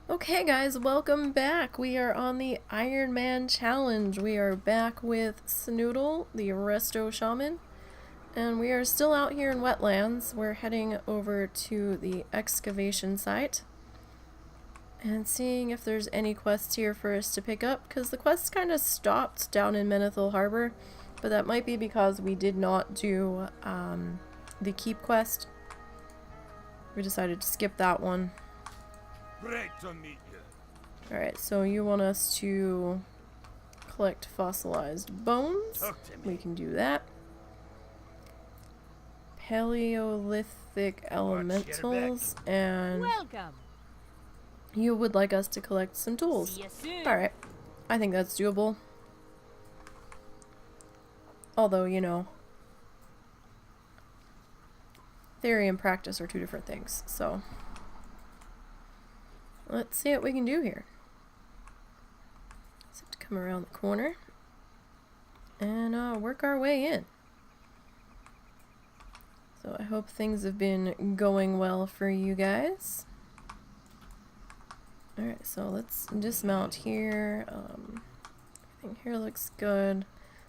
Okay guys, welcome back. We are on the Ironman challenge. We are back with Snoodle, the Resto Shaman, and we are still out here in wetlands. We're heading over to the excavation site and seeing if there's any quests here for us to pick up, because the quests kind of stopped down in Menethil Harbor, but that might be because we did not do the keep quest. We decided to skip that one. Great to meet you. Alright, so you want us to collect fossilized bones? Talk to me. We can do that. Paleolithic elementals, and Welcome. you would like us to collect some tools. See you soon. Alright, I think that's doable. Although, you know, theory and practice are two different things, so let's see what we can do here. Let's have to come around the corner and work our way in. So I hope things have been going well for you guys. Alright, so let's dismount here. Everything here looks good.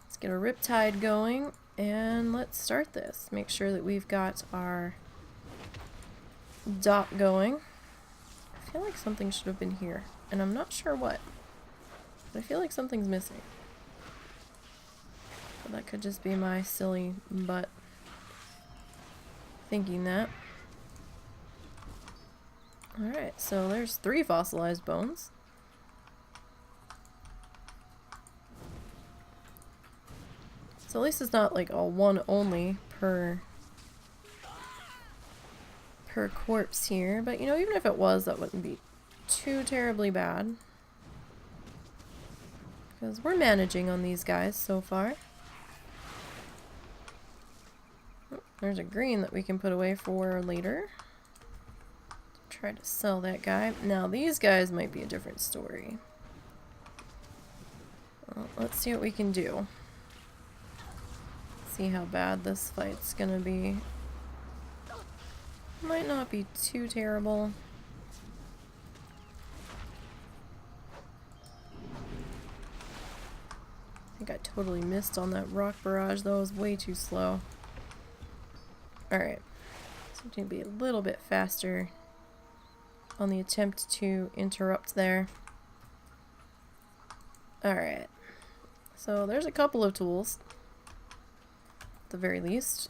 Let's get a riptide going and let's start this. Make sure that we've got our dock going. I feel like something should have been here, and I'm not sure what. But I feel like something's missing. But that could just be my silly butt thinking that. Alright, so there's 3 fossilized bones. So at least it's not like all one only per corpse here, but you know, even if it was, that wouldn't be too terribly bad, because we're managing on these guys so far. Oh, there's a green that we can put away for later. Try to sell that guy. Now these guys might be a different story. Well, let's see what we can do. See how bad this fight's gonna be. Might not be too terrible. I think I totally missed on that rock barrage, though. It was way too slow. Alright. So I'm gonna be a little bit faster on the attempt to interrupt there. Alright. So there's a couple of tools, at the very least.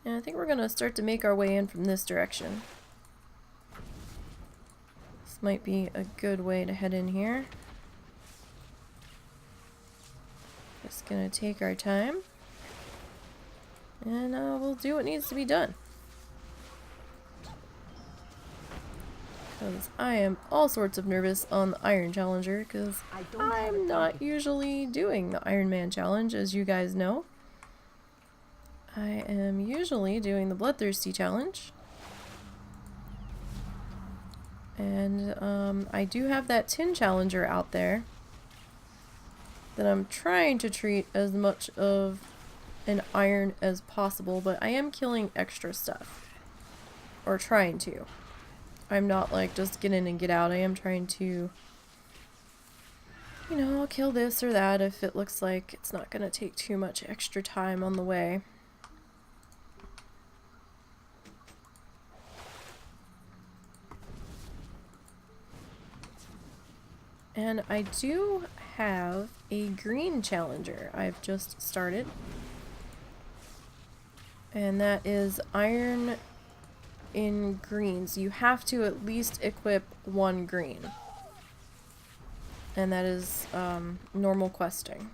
And I think we're gonna start to make our way in from this direction. This might be a good way to head in here. Just gonna take our time. And we'll do what needs to be done. Because I am all sorts of nervous on the Iron Challenger, because I'm not usually doing the Ironman challenge, as you guys know. I am usually doing the Bloodthirsty challenge. And I do have that Tin Challenger out there that I'm trying to treat as much of an iron as possible, but I am killing extra stuff. Or trying to. I'm not like just get in and get out. I am trying to, you know, kill this or that if it looks like it's not going to take too much extra time on the way. And I do have a green challenger I've just started. And that is iron in greens. You have to at least equip 1 green. And that is normal questing.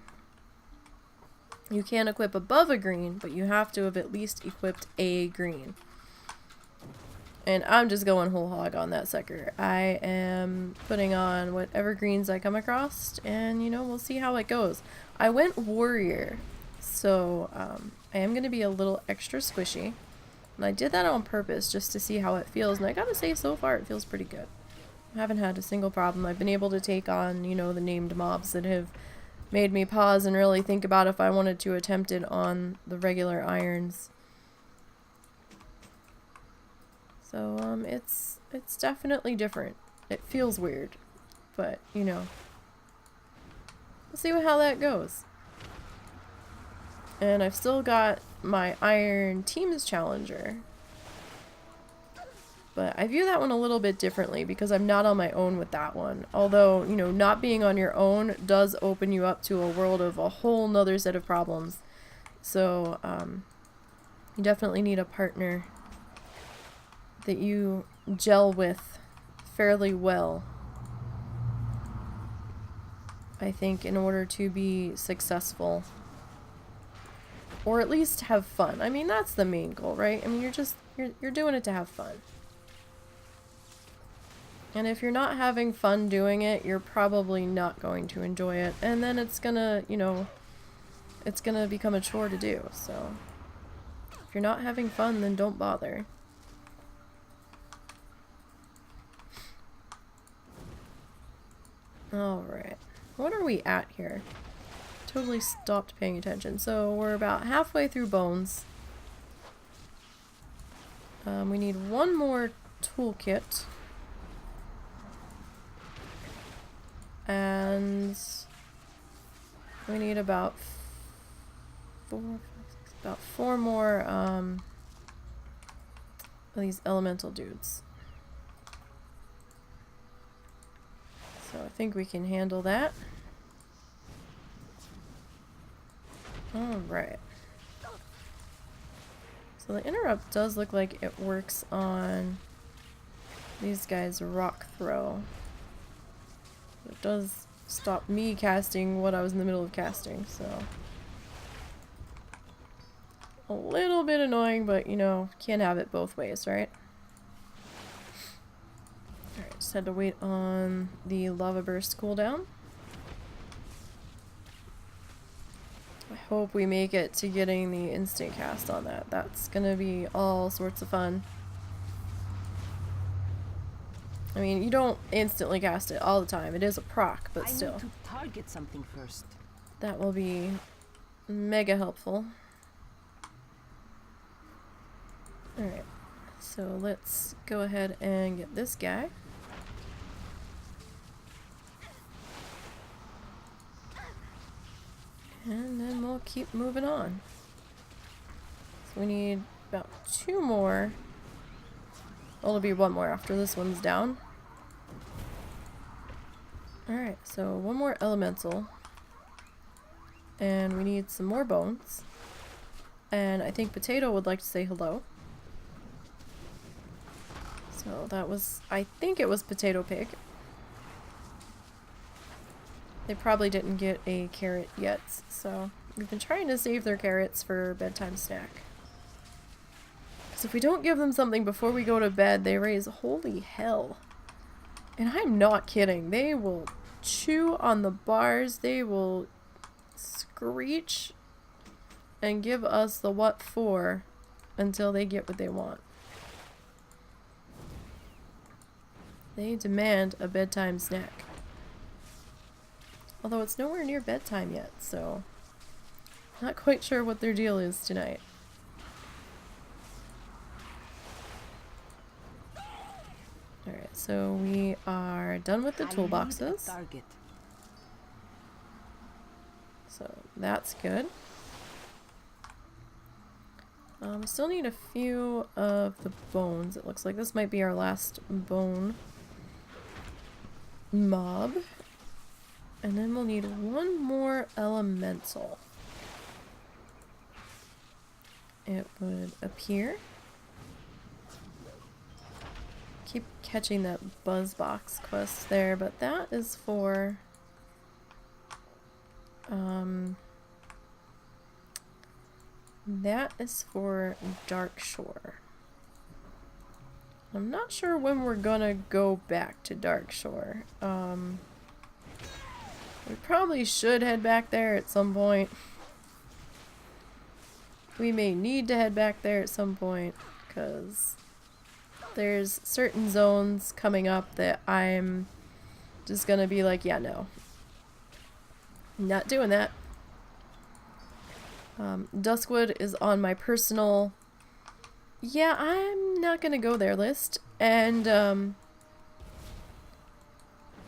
You can equip above a green, but you have to have at least equipped a green. And I'm just going whole hog on that sucker. I am putting on whatever greens I come across, and you know, we'll see how it goes. I went warrior, so I am going to be a little extra squishy. And I did that on purpose just to see how it feels, and I gotta say, so far it feels pretty good. I haven't had a single problem. I've been able to take on, you know, the named mobs that have made me pause and really think about if I wanted to attempt it on the regular irons. So, it's definitely different. It feels weird, but, you know, we'll see how that goes. And I've still got my Iron Teams Challenger. But I view that one a little bit differently because I'm not on my own with that one. Although, you know, not being on your own does open you up to a world of a whole nother set of problems. So, you definitely need a partner that you gel with fairly well, I think, in order to be successful. Or at least have fun. I mean, that's the main goal, right? I mean, you're doing it to have fun. And if you're not having fun doing it, you're probably not going to enjoy it. And then it's gonna, you know, it's gonna become a chore to do. So, if you're not having fun, then don't bother. Alright. What are we at here? Totally stopped paying attention. So, we're about halfway through bones. We need one more toolkit. And we need about four more of these elemental dudes. So I think we can handle that. Alright. So the interrupt does look like it works on these guys' rock throw. It does stop me casting what I was in the middle of casting, so. A little bit annoying, but you know, can't have it both ways, right? Alright, just had to wait on the lava burst cooldown. I hope we make it to getting the instant cast on that. That's gonna be all sorts of fun. I mean, you don't instantly cast it all the time. It is a proc, but still. I need to target something first. That will be mega helpful. Alright, so let's go ahead and get this guy. And then we'll keep moving on. So we need about two more. Well, it'll be one more after this one's down. Alright, so one more elemental. And we need some more bones. And I think Potato would like to say hello. So that was, I think it was Potato Pig. They probably didn't get a carrot yet, so we've been trying to save their carrots for bedtime snack. Because if we don't give them something before we go to bed, they raise holy hell. And I'm not kidding. They will chew on the bars, they will screech and give us the what for until they get what they want. They demand a bedtime snack. Although it's nowhere near bedtime yet, so not quite sure what their deal is tonight. Alright, so we are done with the toolboxes. So that's good. We still need a few of the bones. It looks like this might be our last bone mob. And then we'll need one more elemental. It would appear. Keep catching that Buzzbox quest there, but that is for Dark Shore. I'm not sure when we're gonna go back to Dark Shore. We probably should head back there at some point. We may need to head back there at some point, because there's certain zones coming up that I'm just gonna be like, yeah, no. Not doing that. Duskwood is on my personal, yeah, I'm not gonna go there list. And,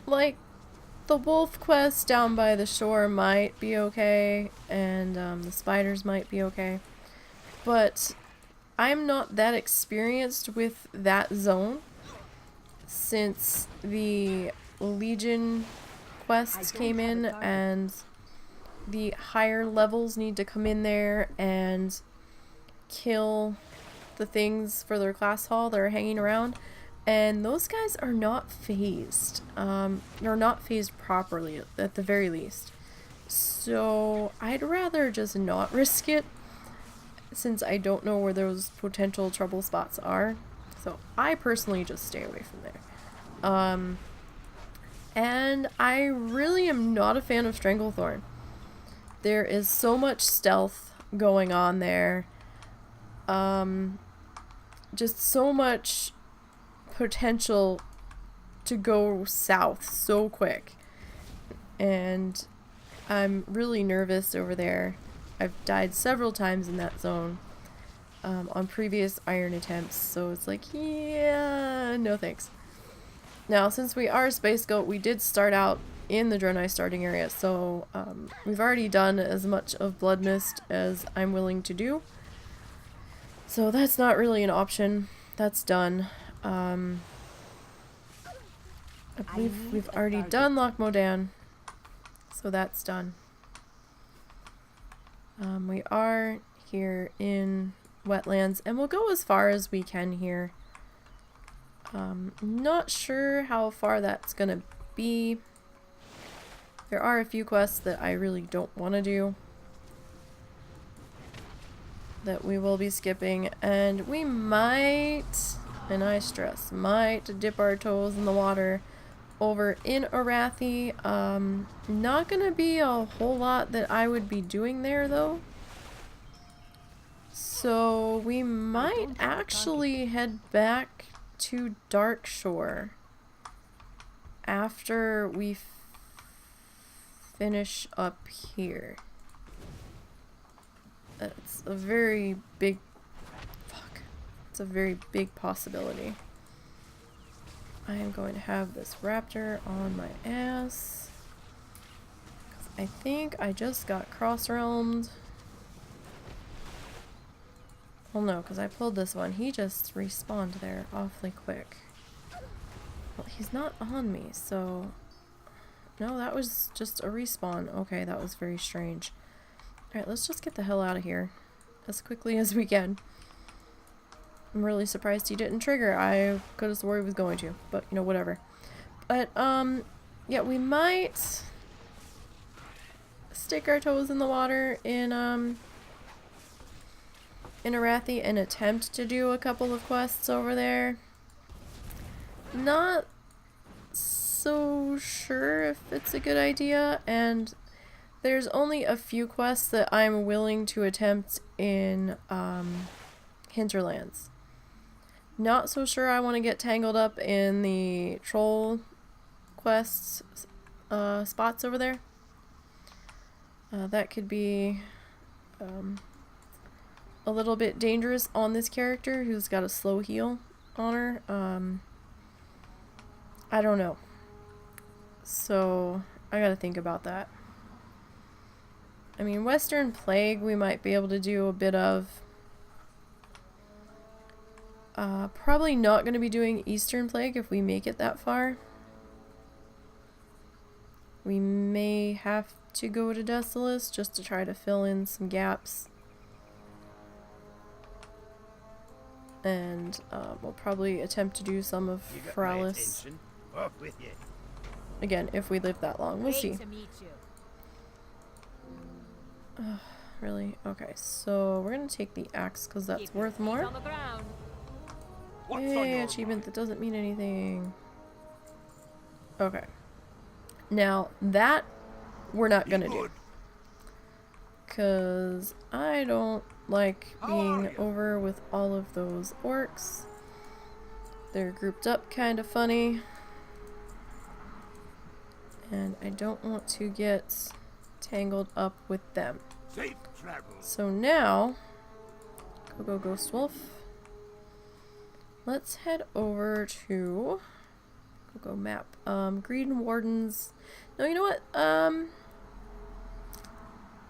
like, the wolf quest down by the shore might be okay, and the spiders might be okay. But I'm not that experienced with that zone since the Legion quests came in, and the higher levels need to come in there and kill the things for their class hall that are hanging around. And those guys are not phased. They're not phased properly, at the very least. So I'd rather just not risk it, since I don't know where those potential trouble spots are. So I personally just stay away from there. And I really am not a fan of Stranglethorn. There is so much stealth going on there. Just so much potential to go south so quick. And I'm really nervous over there. I've died several times in that zone on previous iron attempts, so it's like, yeah, no thanks. Now, since we are Space Goat, we did start out in the Draenei starting area, so we've already done as much of Blood Mist as I'm willing to do. So that's not really an option. That's done. I believe we've already done Loch Modan, so that's done. We are here in wetlands, and we'll go as far as we can here. Not sure how far that's gonna be. There are a few quests that I really don't want to do, that we will be skipping, and we might, and I stress, might dip our toes in the water over in Arathi. Not gonna be a whole lot that I would be doing there though. So we might actually head back to Darkshore after we finish up here. It's a very big it's a very big possibility. I am going to have this raptor on my ass, 'cause I think I just got cross-realmed. Well, no, because I pulled this one. He just respawned there awfully quick. Well, he's not on me, so... No, that was just a respawn. Okay, that was very strange. Alright, let's just get the hell out of here as quickly as we can. I'm really surprised he didn't trigger. I could have swore he was going to, but you know, whatever. But, yeah, we might stick our toes in the water in Arathi and attempt to do a couple of quests over there. Not so sure if it's a good idea, and there's only a few quests that I'm willing to attempt in Hinterlands. Not so sure I want to get tangled up in the troll quests spots over there. That could be a little bit dangerous on this character who's got a slow heal on her. I don't know. So I gotta think about that. I mean, Western Plague we might be able to do a bit of. Probably not going to be doing Eastern Plague if we make it that far. We may have to go to Desolace just to try to fill in some gaps. And we'll probably attempt to do some of Feralis. Again, if we live that long. We'll see. Really? Okay, so we're going to take the axe because that's worth more. Yay, achievement that doesn't mean anything. Okay. Now, that we're not gonna do. Because I don't like being over with all of those orcs. They're grouped up kind of funny. And I don't want to get tangled up with them. Safe travel. So now, go Ghost Wolf. let's head over to go map. Green Wardens. No, you know what?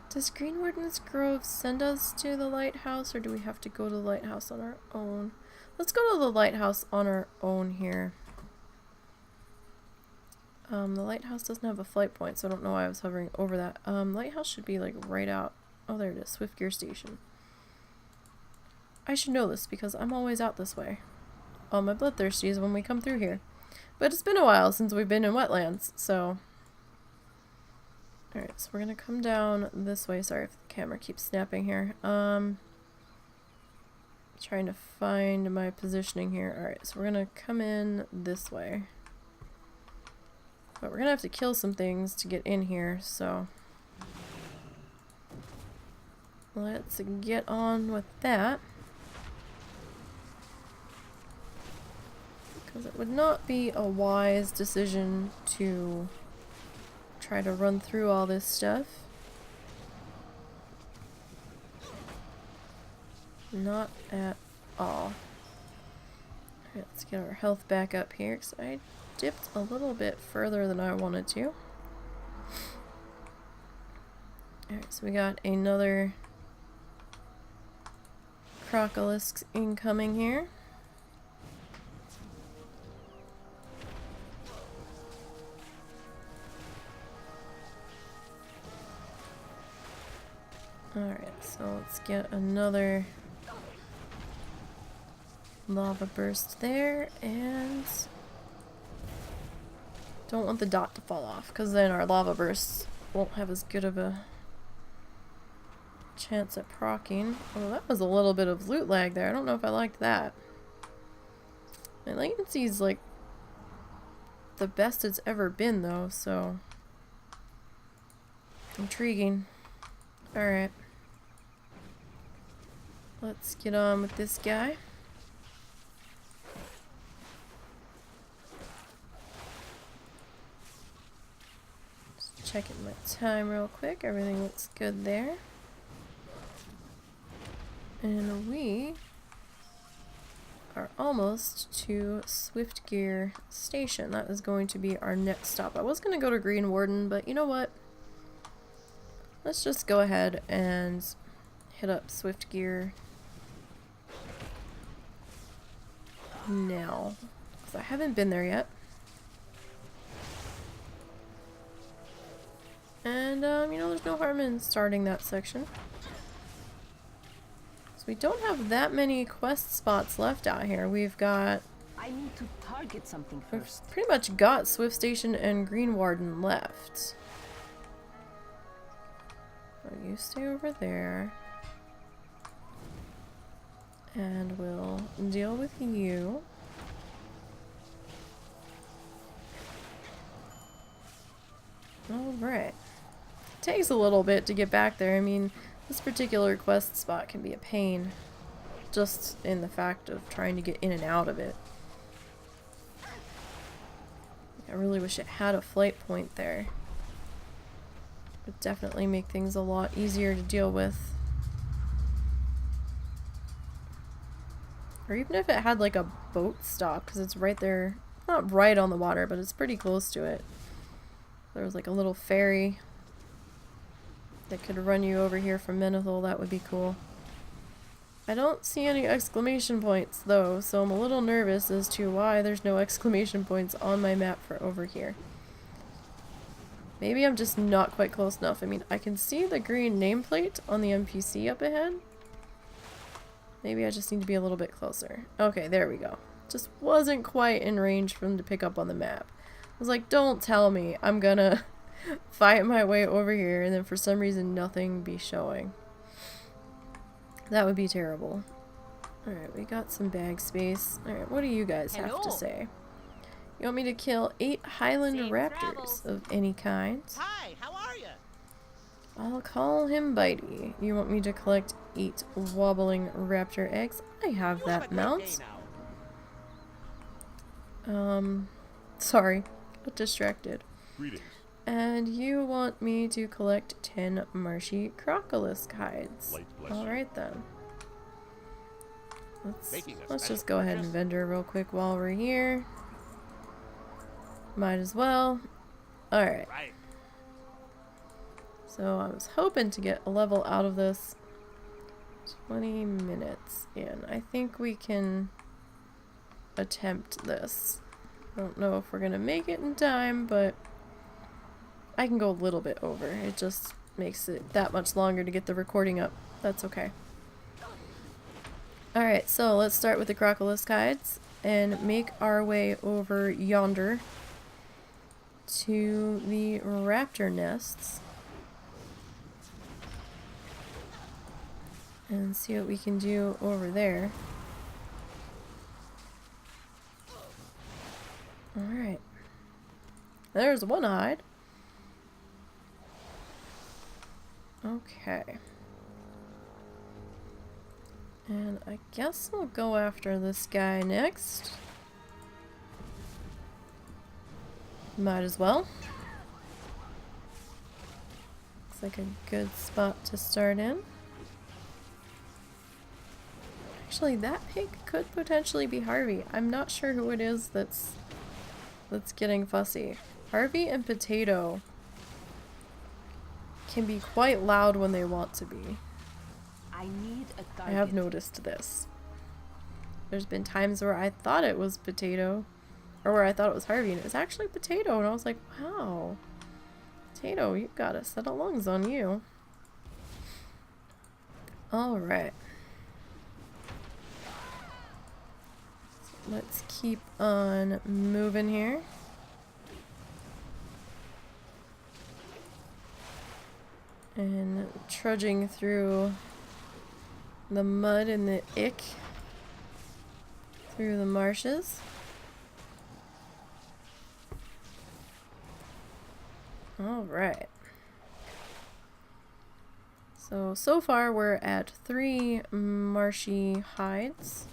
Does Green Wardens Grove send us to the lighthouse, or do we have to go to the lighthouse on our own? Let's go to the lighthouse on our own here. The lighthouse doesn't have a flight point, so I don't know why I was hovering over that. Lighthouse should be like right out. Oh, there it is. Swift Gear Station. I should know this because I'm always out this way. All my bloodthirsties when we come through here. But it's been a while since we've been in wetlands, so... Alright, so we're gonna come down this way. Sorry if the camera keeps snapping here. Trying to find my positioning here. Alright, so we're gonna come in this way. But we're gonna have to kill some things to get in here, so... Let's get on with that. Because it would not be a wise decision to try to run through all this stuff. Not at all. Alright, let's get our health back up here, because I dipped a little bit further than I wanted to. Alright, so we got another Crocolisk incoming here. Alright, so let's get another lava burst there, and don't want the dot to fall off, because then our lava bursts won't have as good of a chance at proccing. Oh, that was a little bit of loot lag there. I don't know if I liked that. My latency's like the best it's ever been though, so intriguing. Alright. Let's get on with this guy. Just checking my time real quick. Everything looks good there. And we are almost to Swift Gear Station. That is going to be our next stop. I was going to go to Green Warden, but you know what? Let's just go ahead and hit up Swift Gear now, because I haven't been there yet. And, you know, there's no harm in starting that section. So we don't have that many quest spots left out here. We've got... I need to target something first. We've pretty much got Swift Station and Green Warden left. So you stay over there. And we'll deal with you. Alright. Takes a little bit to get back there. I mean, this particular quest spot can be a pain. Just in the fact of trying to get in and out of it. I really wish it had a flight point there. It would definitely make things a lot easier to deal with. Or even if it had like a boat stop, because it's right there, not right on the water, but it's pretty close to it. There was like a little ferry that could run you over here from Menethil, that would be cool. I don't see any exclamation points though, so I'm a little nervous as to why there's no exclamation points on my map for over here. Maybe I'm just not quite close enough. I mean, I can see the green nameplate on the NPC up ahead. Maybe I just need to be a little bit closer. Okay, there we go. Just wasn't quite in range for them to pick up on the map. I was like, don't tell me I'm gonna fight my way over here and then for some reason nothing be showing. That would be terrible. Alright, we got some bag space. Alright, what do you guys have to say? You want me to kill 8 Highland Raptors of any kind? Hi, how are you? I'll call him Bitey. You want me to collect 8 wobbling raptor eggs? I have that mount. Sorry. Got distracted. Greetings. And you want me to collect 10 marshy crocolisk hides. Light bless you. Alright then. Let's just go ahead and vendor real quick while we're here. Might as well. Alright. So I was hoping to get a level out of this. 20 minutes in. I think we can attempt this. I don't know if we're gonna make it in time, but I can go a little bit over. It just makes it that much longer to get the recording up. That's okay. Alright, so let's start with the crocolisk hides and make our way over yonder to the raptor nests and see what we can do over there. Alright. There's one hide. Okay. And I guess we'll go after this guy next. Might as well. Looks like a good spot to start in. Actually, that pig could potentially be Harvey. I'm not sure who it is that's getting fussy. Harvey and Potato can be quite loud when they want to be. I have noticed this. There's been times where I thought it was Potato, or where I thought it was Harvey, and it was actually Potato, and I was like, wow. Potato, you've got a set of lungs on you. Alright. So let's keep on moving here. And trudging through the mud and the ick through the marshes. Alright. So far we're at 3 marshy hides.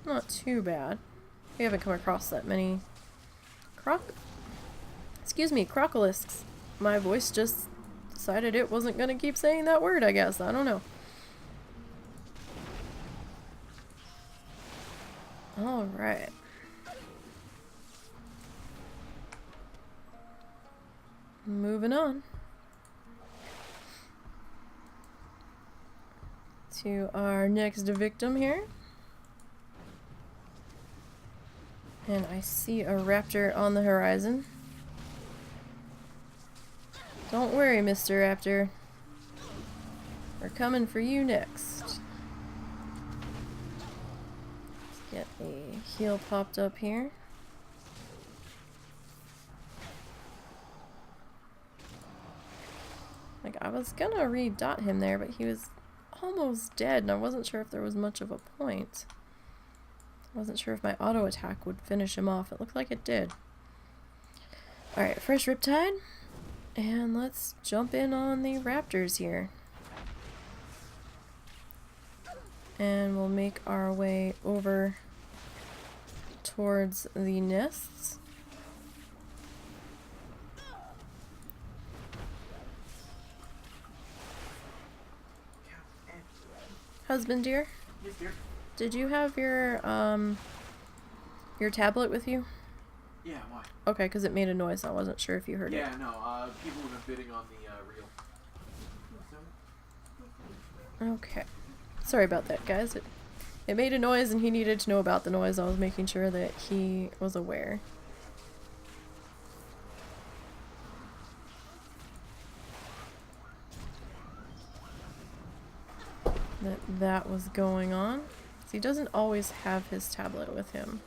Not too bad. We haven't come across that many crocolisks. My voice just decided it wasn't gonna keep saying that word, I guess. I don't know. Alright. Moving on to our next victim here. And I see a raptor on the horizon. Don't worry, Mr. Raptor. We're coming for you next. Let's get a heal popped up here. Like, I was gonna re-dot him there, but he was almost dead, and I wasn't sure if there was much of a point. I wasn't sure if my auto attack would finish him off. It looked like it did. Alright, fresh Riptide. And let's jump in on the raptors here. And we'll make our way over towards the nests. Husband dear? Yes, dear. Did you have your tablet with you? Yeah, why? Okay, because it made a noise. I wasn't sure if you heard it. Yeah, no, people have been bidding on the reel. Okay. Sorry about that, guys. It made a noise and he needed to know about the noise. I was making sure that he was aware. That was going on. So he doesn't always have his tablet with him.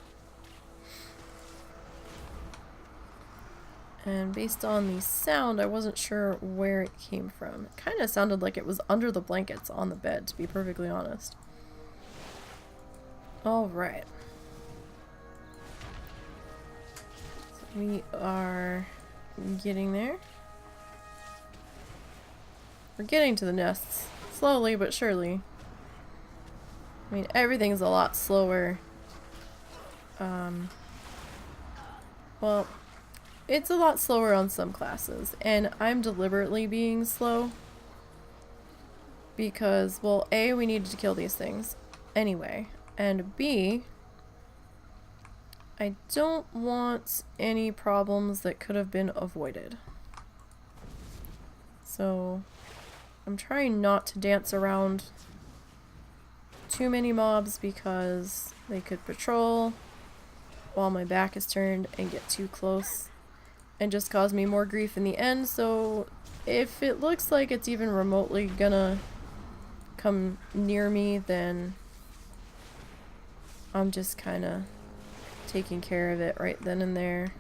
And based on the sound, I wasn't sure where it came from. It kind of sounded like it was under the blankets on the bed, to be perfectly honest. Alright. So we are getting there. We're getting to the nests. Slowly but surely. I mean, everything's a lot slower. Well, it's a lot slower on some classes, and I'm deliberately being slow. Because, well, A, we needed to kill these things anyway. And B, I don't want any problems that could have been avoided. So, I'm trying not to dance around too many mobs because they could patrol while my back is turned and get too close and just cause me more grief in the end. So, if it looks like it's even remotely gonna come near me, then I'm just kind of taking care of it right then and there.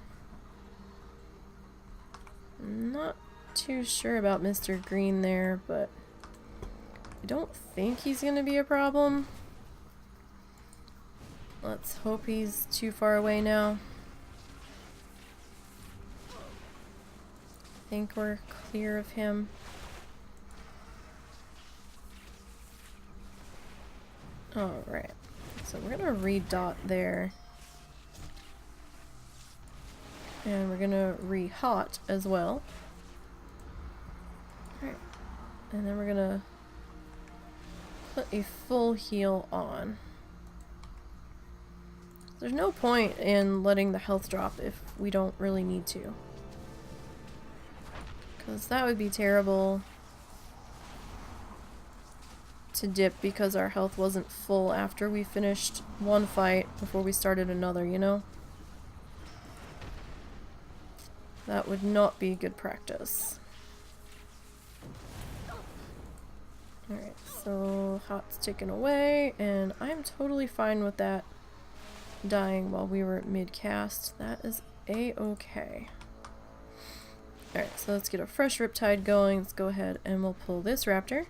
I'm not too sure about Mr. Green there, but I don't think he's gonna be a problem. Let's hope he's too far away now. I think we're clear of him. Alright, so we're gonna re-dot there. And we're gonna re-hot as well. Alright, and then we're gonna put a full heal on. There's no point in letting the health drop if we don't really need to. Because that would be terrible to dip because our health wasn't full after we finished one fight before we started another, you know? That would not be good practice. Alright, so hot's taken away, and I'm totally fine with that dying while we were mid-cast. That is a-okay. Alright, so let's get a fresh Riptide going. Let's go ahead and we'll pull this raptor.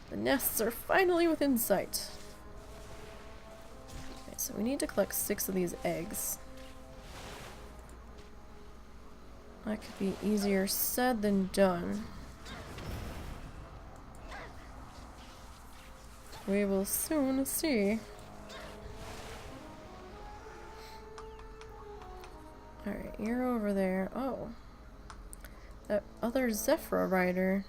The nests are finally within sight. Okay, so we need to collect 6 of these eggs. That could be easier said than done. We will soon see. Alright, you're over there. Oh. That other Zephyra rider,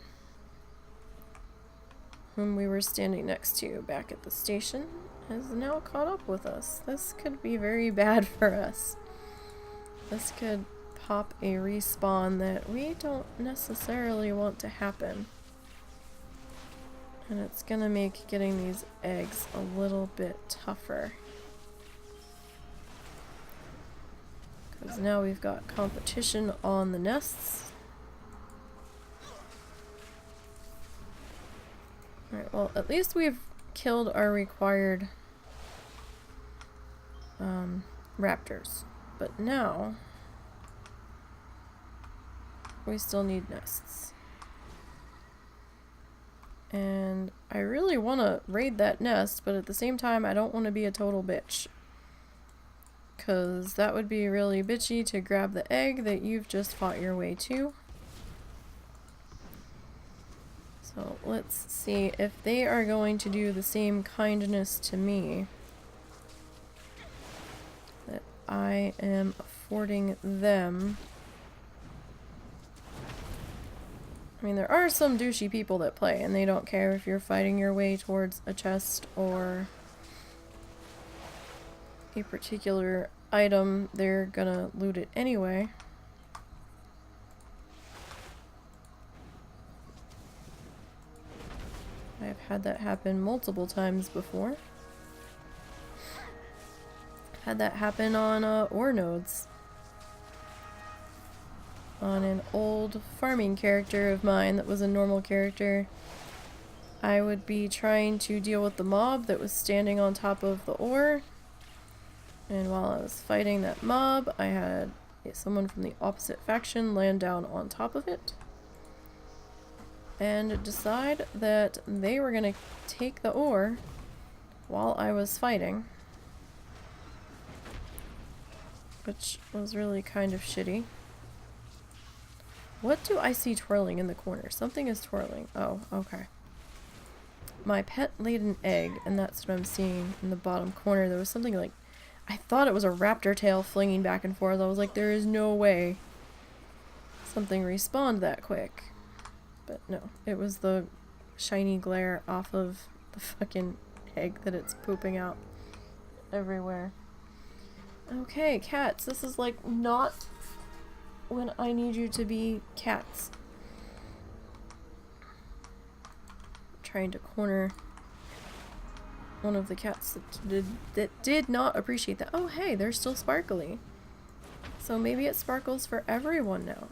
whom we were standing next to back at the station, has now caught up with us. This could be very bad for us. This could pop a respawn that we don't necessarily want to happen. And it's gonna make getting these eggs a little bit tougher. Because now we've got competition on the nests. Alright, well, at least we've killed our required raptors. But now we still need nests. And I really want to raid that nest, but at the same time I don't want to be a total bitch. Because that would be really bitchy to grab the egg that you've just fought your way to. So let's see if they are going to do the same kindness to me that I am affording them. I mean, there are some douchey people that play, and they don't care if you're fighting your way towards a chest or a particular item, they're gonna loot it anyway. I've had that happen multiple times before. Had that happen on ore nodes. On an old farming character of mine that was a normal character. I would be trying to deal with the mob that was standing on top of the ore. And while I was fighting that mob, I had someone from the opposite faction land down on top of it. And decide that they were going to take the ore while I was fighting. Which was really kind of shitty. What do I see twirling in the corner? Something is twirling. Oh, okay. My pet laid an egg, and that's what I'm seeing in the bottom corner. There was something like... I thought it was a raptor tail flinging back and forth. I was like, there is no way something respawned that quick. But no, it was the shiny glare off of the fucking egg that it's pooping out everywhere. Okay, cats. This is like not when I need you to be cats. Trying to corner one of the cats that did not appreciate that. Oh hey, they're still sparkly. So maybe it sparkles for everyone now.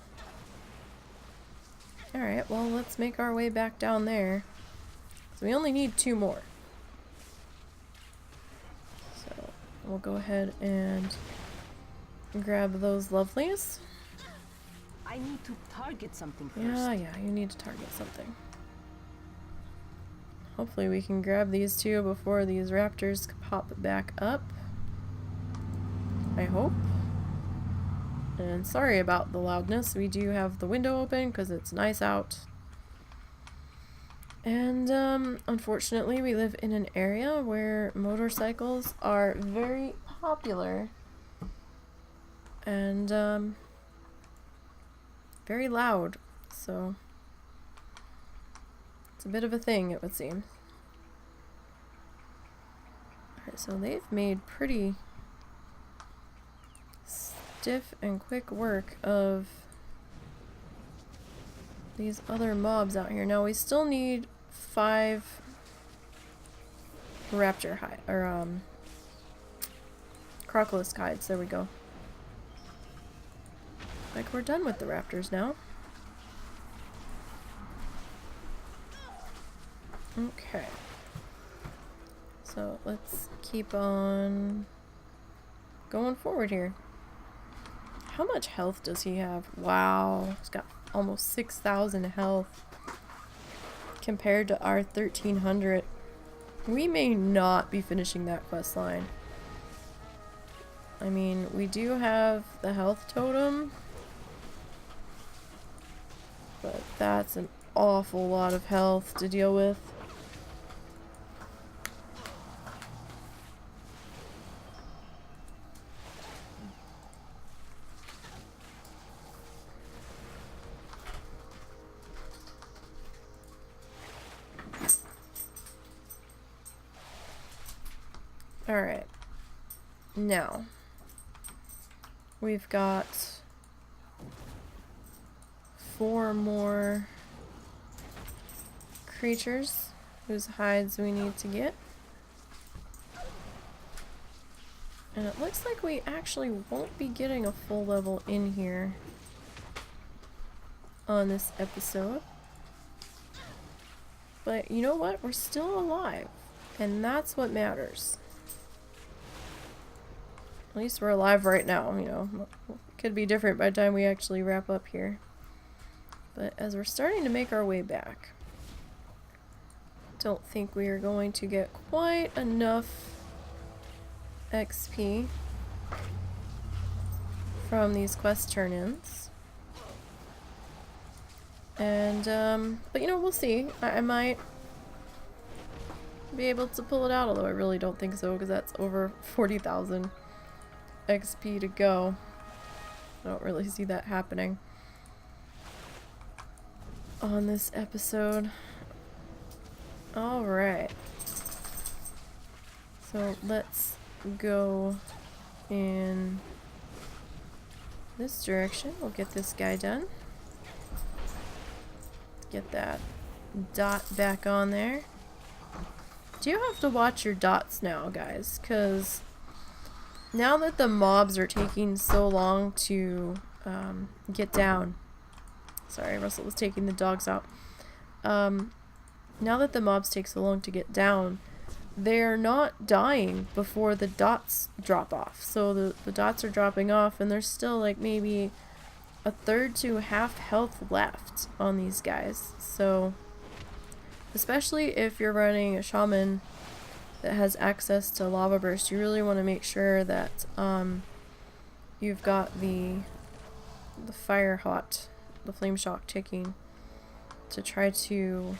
Alright, well let's make our way back down there. So we only need 2 more. So we'll go ahead and grab those lovelies. I need to target something first. Yeah, you need to target something. Hopefully we can grab these 2 before these raptors pop back up. I hope. And sorry about the loudness. We do have the window open because it's nice out. And unfortunately we live in an area where motorcycles are very popular. And very loud. So it's a bit of a thing, it would seem. Alright, so they've made pretty stiff and quick work of these other mobs out here. Now we still need 5 raptor hide or crocolisk hides. There we go. Like we're done with the raptors now. Okay. So let's keep on going forward here. How much health does he have? Wow, he's got almost 6,000 health compared to our 1,300. We may not be finishing that quest line. I mean, we do have the health totem, but that's an awful lot of health to deal with. Alright, now we've got 4 more creatures whose hides we need to get. And it looks like we actually won't be getting a full level in here on this episode. But you know what? We're still alive, and that's what matters. At least we're alive right now, you know. It could be different by the time we actually wrap up here. But as we're starting to make our way back, don't think we are going to get quite enough XP from these quest turn-ins. And, but you know, we'll see. I might be able to pull it out, although I really don't think so, because that's over 40,000 XP to go. I don't really see that happening on this episode. Alright. So let's go in this direction. We'll get this guy done. Get that dot back on there. Do you have to watch your dots now, guys? Because now that the mobs are taking so long to get down. Sorry, Russell was taking the dogs out. Now that the mobs take so long to get down, they're not dying before the dots drop off. So the dots are dropping off, and there's still like maybe a third to half health left on these guys. So especially if you're running a shaman that has access to lava burst, you really want to make sure that you've got the fire hot, the flame shock ticking, to try to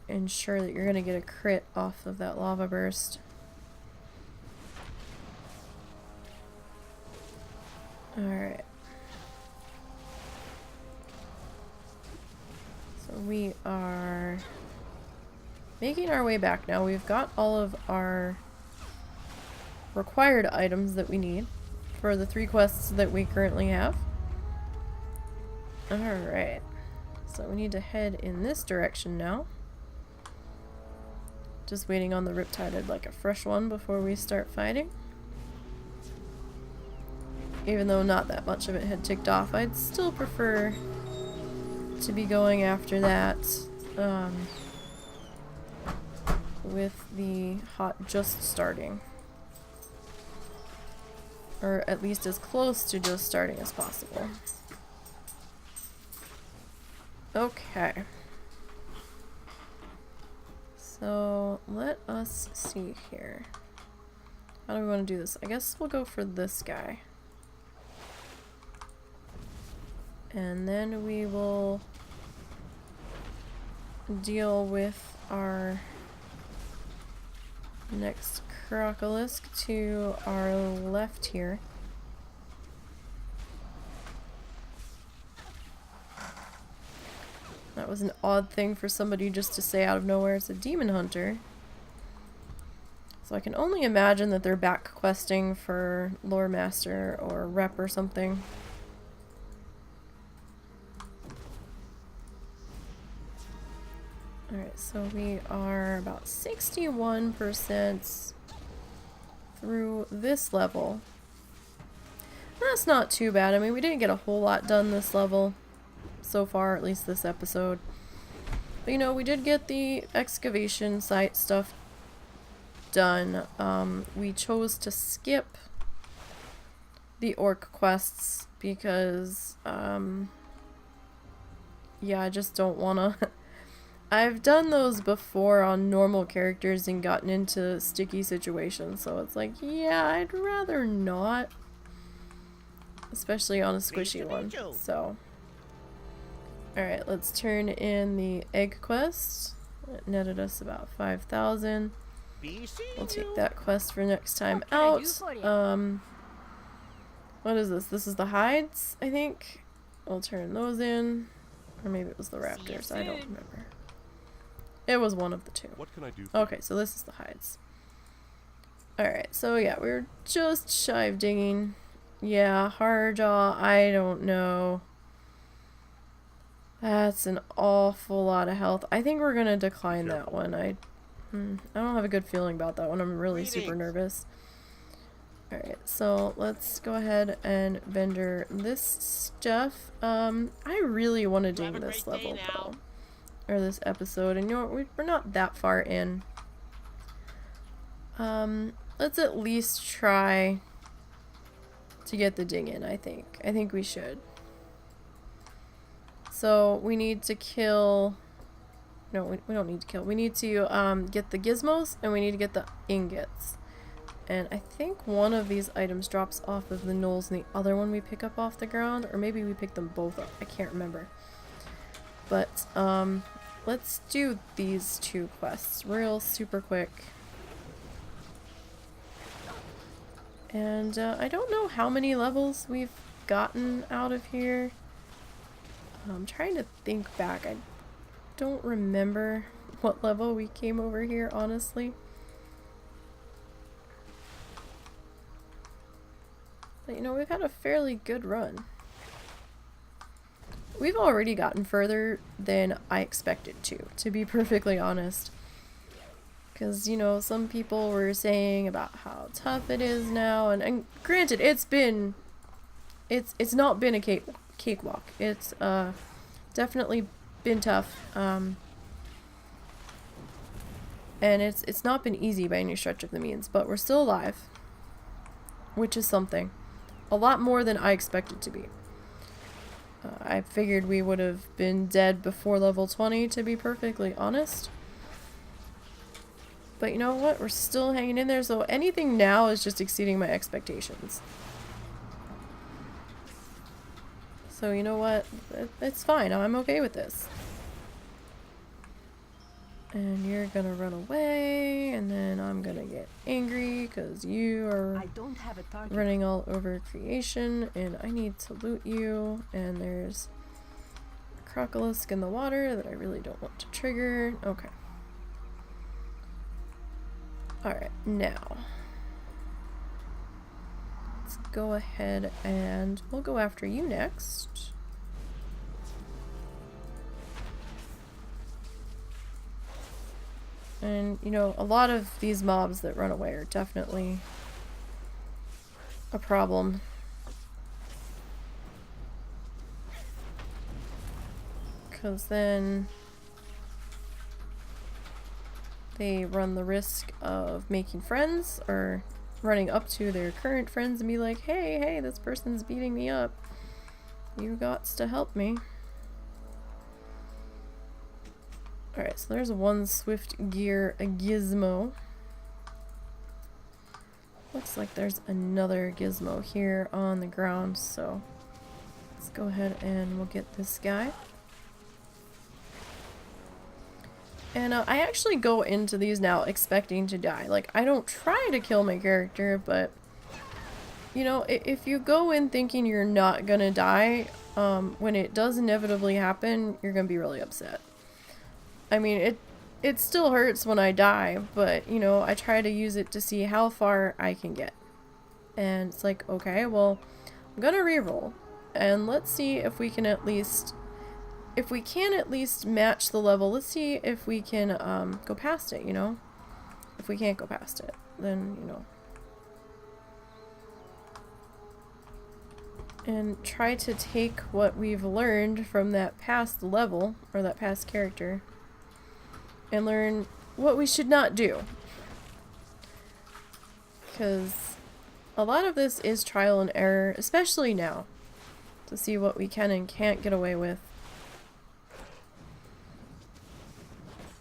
ensure that you're going to get a crit off of that lava burst. Alright. we are making our way back now. We've got all of our required items that we need for the 3 quests that we currently have. Alright. So we need to head in this direction now. Just waiting on the Riptide. I'd like a fresh one before we start fighting. Even though not that much of it had ticked off, I'd still prefer to be going after that with the hot just starting. Or at least as close to just starting as possible. Okay. So let us see here. How do we want to do this? I guess we'll go for this guy. And then we will deal with our next Crocolisk to our left here. That was an odd thing for somebody just to say out of nowhere. It's a demon hunter. So I can only imagine that they're back questing for Lore Master or Rep or something. Alright, so we are about 61% through this level. That's not too bad. I mean, we didn't get a whole lot done this level so far, at least this episode. But you know, we did get the excavation site stuff done. We chose to skip the orc quests because, yeah, I just don't wanna... I've done those before on normal characters and gotten into sticky situations, so it's like, yeah, I'd rather not. Especially on a squishy one, so... Alright, let's turn in the egg quest. It netted us about 5,000. We'll take that quest for next time out. What is this? This is the hides, I think. We'll turn those in. Or maybe it was the raptors, I don't remember. It was one of the two. What can I do? Okay, so this is the hides. Alright, so yeah, we were just shy of digging. Yeah, Hardjaw, I don't know. That's an awful lot of health. I think we're gonna decline that one. I don't have a good feeling about that one. I'm really super nervous. Alright, so let's go ahead and vendor this stuff. I really want to do this level though. Or this episode, and you know what, we're not that far in. Let's at least try to get the dig in, I think. I think we should. So we need to kill... No, we don't need to kill. We need to get the gizmos, and we need to get the ingots. And I think one of these items drops off of the gnolls, and the other one we pick up off the ground, or maybe we pick them both up. I can't remember. But, let's do these 2 quests real super quick. And, I don't know how many levels we've gotten out of here. I'm trying to think back. I don't remember what level we came over here, honestly. But, you know, we've had a fairly good run. We've already gotten further than I expected to be perfectly honest. Because, you know, some people were saying about how tough it is now, and granted, it's not been a cakewalk. It's definitely been tough. And it's not been easy by any stretch of the means, but we're still alive, which is something. A lot more than I expected to be. I figured we would have been dead before level 20, to be perfectly honest. But you know what? We're still hanging in there, so anything now is just exceeding my expectations. So you know what? It's fine. I'm okay with this. And you're gonna run away, and then I'm gonna get angry because you are running all over creation, and I need to loot you. And there's a crocolisk in the water that I really don't want to trigger. Okay. Alright, now. Let's go ahead and we'll go after you next. And, you know, a lot of these mobs that run away are definitely a problem. Because then they run the risk of making friends or running up to their current friends and be like, hey, this person's beating me up. You gots to help me. Alright, so there's one swift gear gizmo. Looks like there's another gizmo here on the ground, so let's go ahead and we'll get this guy. And I actually go into these now expecting to die. Like, I don't try to kill my character, but, you know, if you go in thinking you're not gonna die, when it does inevitably happen, you're gonna be really upset. I mean, it still hurts when I die, but, you know, I try to use it to see how far I can get. And it's like, okay, well, I'm gonna reroll, and let's see if we can at least... If we can at least match the level, let's see if we can go past it, you know? If we can't go past it, then, you know. And try to take what we've learned from that past level, or that past character, and learn what we should not do. Because a lot of this is trial and error, especially now, to see what we can and can't get away with.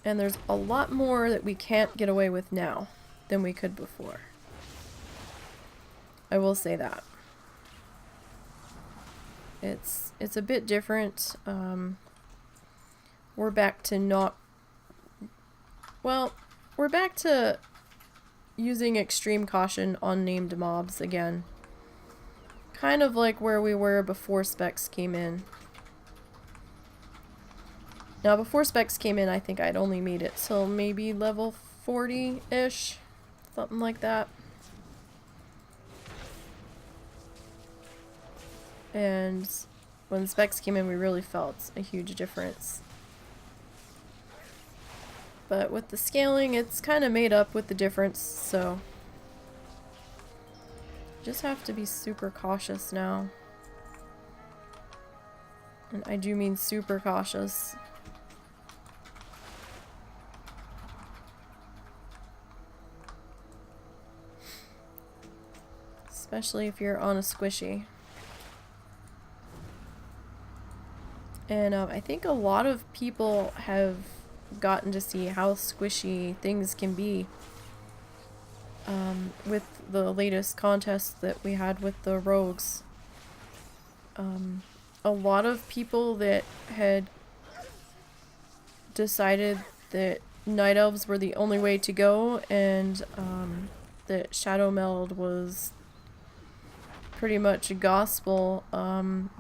And there's a lot more that we can't get away with now than we could before. I will say that. It's a bit different. We're back to not... Well, we're back to using extreme caution on named mobs again. Kind of like where we were before specs came in. Now, before specs came in, I think I'd only made it till maybe level 40-ish. Something like that. And when specs came in, we really felt a huge difference. But with the scaling, it's kind of made up with the difference, so... just have to be super cautious now. And I do mean super cautious. Especially if you're on a squishy. And I think a lot of people have gotten to see how squishy things can be with the latest contest that we had with the rogues. A lot of people that had decided that night elves were the only way to go, and that shadow meld was pretty much gospel,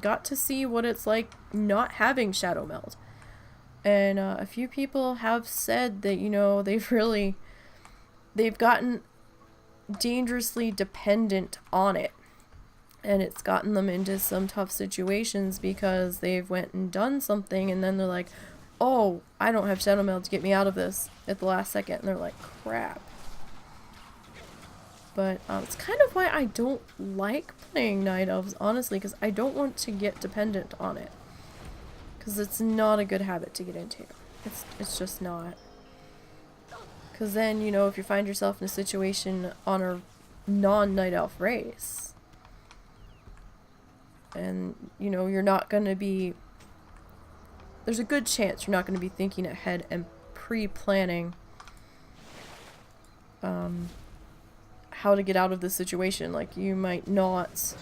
got to see what it's like not having shadow meld. And a few people have said that, you know, they've gotten dangerously dependent on it, and it's gotten them into some tough situations because they've went and done something and then they're like, oh, I don't have shadow meld to get me out of this at the last second, and they're like, crap. But it's kind of why I don't like playing Night Elves, honestly, because I don't want to get dependent on it. Because it's not a good habit to get into. It's just not. Because then, you know, if you find yourself in a situation on a non-Night Elf race, and, you know, you're not going to be... There's a good chance you're not going to be thinking ahead and pre-planning how to get out of this situation. Like, you might not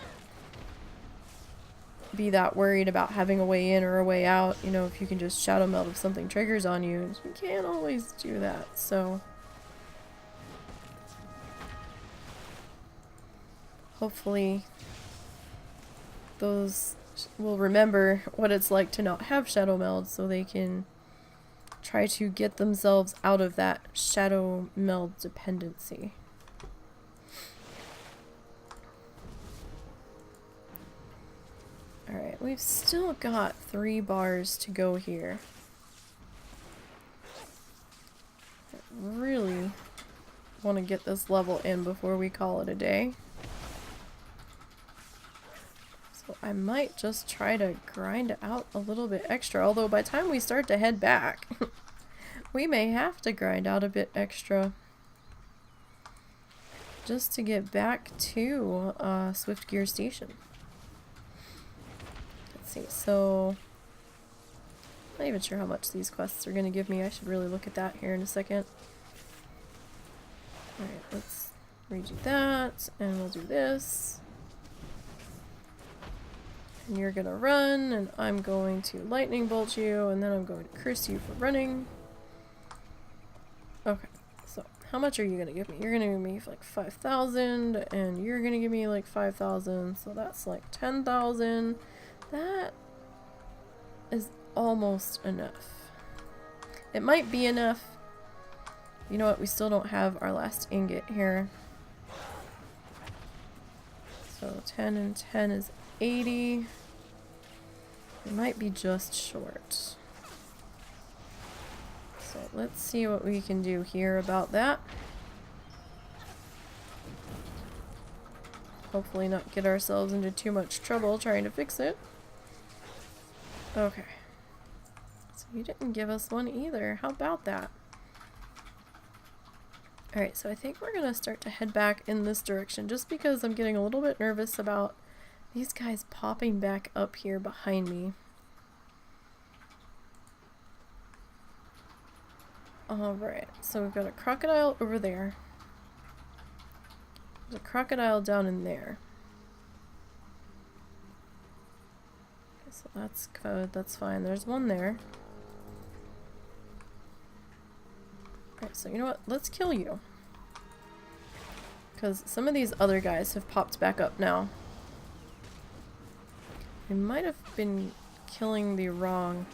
be that worried about having a way in or a way out, you know, if you can just shadow meld if something triggers on you. You can't always do that, so hopefully those will remember what it's like to not have shadow meld, so they can try to get themselves out of that shadow meld dependency. Alright, we've still got 3 bars to go here. I really want to get this level in before we call it a day. So I might just try to grind out a little bit extra, although by the time we start to head back, we may have to grind out a bit extra just to get back to Swiftgear Station. Let's see, so I'm not even sure how much these quests are going to give me. I should really look at that here in a second. Alright, let's redo that, and we'll do this. And you're gonna run, and I'm going to lightning bolt you, and then I'm going to curse you for running. Okay, so how much are you gonna give me? You're gonna give me like 5,000, and you're gonna give me like 5,000, so that's like 10,000. That is almost enough. It might be enough. You know what? We still don't have our last ingot here. So 10 and 10 is 80. It might be just short. So let's see what we can do here about that. Hopefully not get ourselves into too much trouble trying to fix it. Okay. So you didn't give us one either. How about that? Alright, so I think we're gonna start to head back in this direction just because I'm getting a little bit nervous about these guys popping back up here behind me. Alright, so we've got a crocodile over there. There's a crocodile down in there. Okay, so that's good, that's fine. There's one there. Alright, so you know what? Let's kill you. Because some of these other guys have popped back up now. I might have been killing the wrong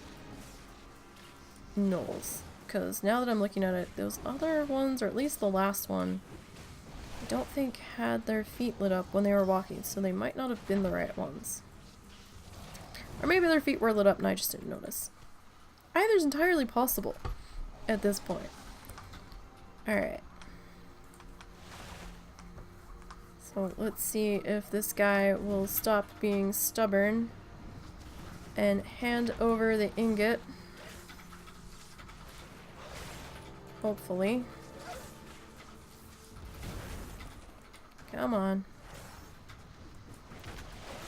gnolls. Because now that I'm looking at it, those other ones, or at least the last one, I don't think had their feet lit up when they were walking, so they might not have been the right ones. Or maybe their feet were lit up and I just didn't notice. Either's entirely possible at this point. Alright. So let's see if this guy will stop being stubborn and hand over the ingot. Hopefully. Come on.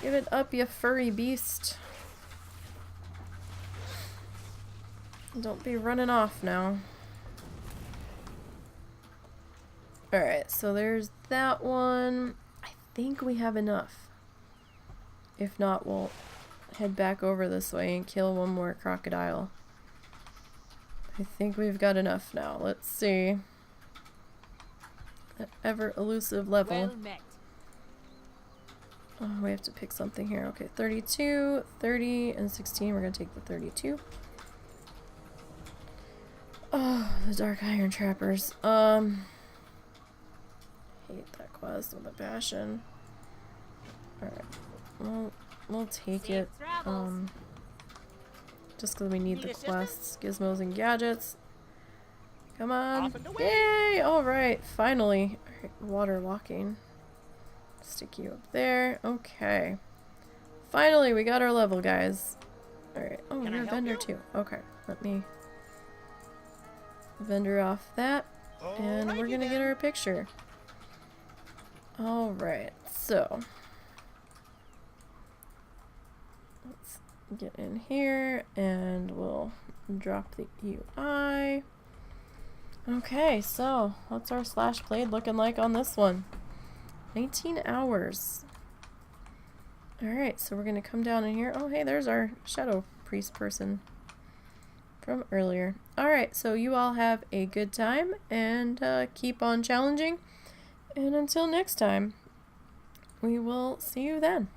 Give it up, you furry beast. Don't be running off now. Alright, so there's that one. I think we have enough. If not, we'll head back over this way and kill one more crocodile. I think we've got enough now. Let's see. That ever elusive level. Well met. Oh, we have to pick something here. Okay, 32, 30, and 16. We're going to take the 32. Oh, the Dark Iron Trappers. Hate that quest with a passion. Alright. We'll take it. Just because we need the quests, gizmos, and gadgets. Come on. Yay! Alright, finally. Alright, water walking. Stick you up there. Okay. Finally, we got our level, guys. Alright. Oh, you're a vendor too. Okay, let me vendor off that. And we're gonna get our picture. Alright, so let's get in here and we'll drop the UI. Okay, so what's our slash played looking like on this one? 19 hours. Alright, so we're gonna come down in here. Oh, hey, there's our shadow priest person from earlier. Alright, so you all have a good time and keep on challenging. And until next time, we will see you then.